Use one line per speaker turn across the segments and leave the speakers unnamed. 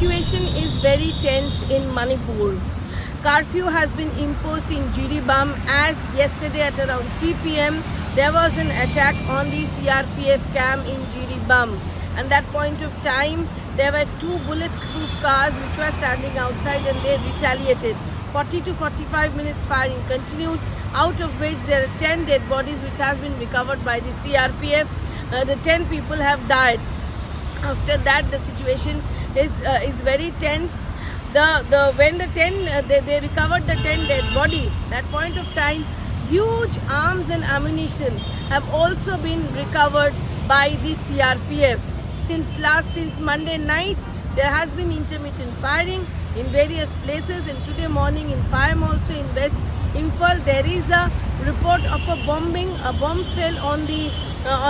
situation is very tensed in Manipur. Curfew has been imposed in Jiribam as yesterday at around 3 p.m. there was an attack on the CRPF camp in Jiribam. At that point of time, there were 2 bulletproof cars which were standing outside and they retaliated. 40 to 45 minutes firing continued, out of which there are 10 dead bodies which have been recovered by the CRPF. The 10 people have died. After that, the situation is very tense. When they recovered the 10 dead bodies, that point of time, huge arms and ammunition have also been recovered by the CRPF. Since Monday night, there has been intermittent firing in various places, and today morning in Fayam, also in West Imphal, there is a report of a bombing. A bomb fell on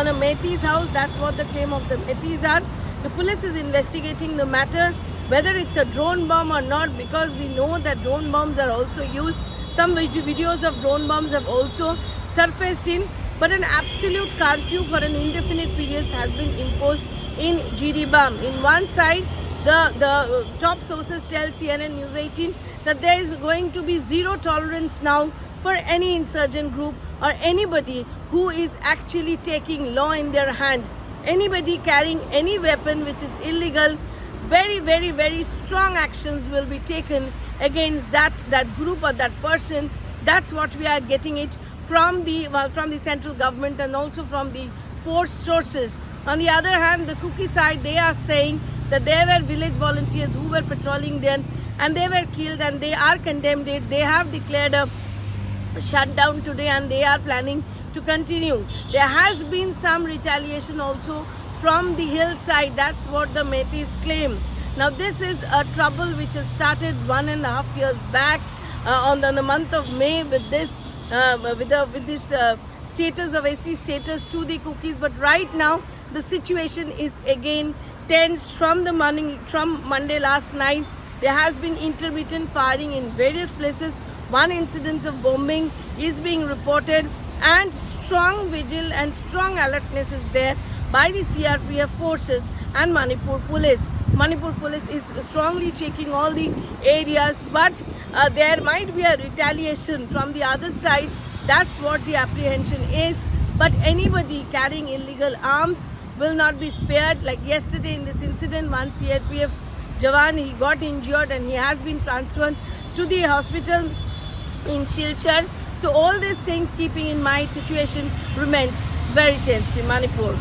a Meitei's house. That's what the claim of the Meiteis are. The police is investigating the matter, whether it's a drone bomb or not, because we know that drone bombs are also used. Some videos of drone bombs have also surfaced in, but an absolute curfew for an indefinite period has been imposed in Jiribam. In one side, the top sources tell CNN News 18 that there is going to be zero tolerance now for any insurgent group or anybody who is actually taking law in their hand. Anybody carrying any weapon which is illegal, very, very, very strong actions will be taken against that group or that person. That's what we are getting it from the central government and also from the force sources. On the other hand, the Kuki side, they are saying that there were village volunteers who were patrolling there and they were killed and they are condemned it. They have declared a shutdown today and they are planning to continue. There has been some retaliation also from the hillside. That's what the Meiteis claim. Now this is a trouble which has started 1.5 years back on the month of May with this status of SC status to the Kukis. But right now the situation is again tense from Monday last night. There has been intermittent firing in various places. One incident of bombing is being reported, and strong vigil and strong alertness is there by the CRPF forces and Manipur police. Manipur police is strongly checking all the areas, but there might be a retaliation from the other side. That's what the apprehension is. But anybody carrying illegal arms will not be spared. Like yesterday in this incident, one CRPF Jawan, he got injured and he has been transferred to the hospital in Silchar. So all these things keeping in mind, situation remains very tense in Manipur.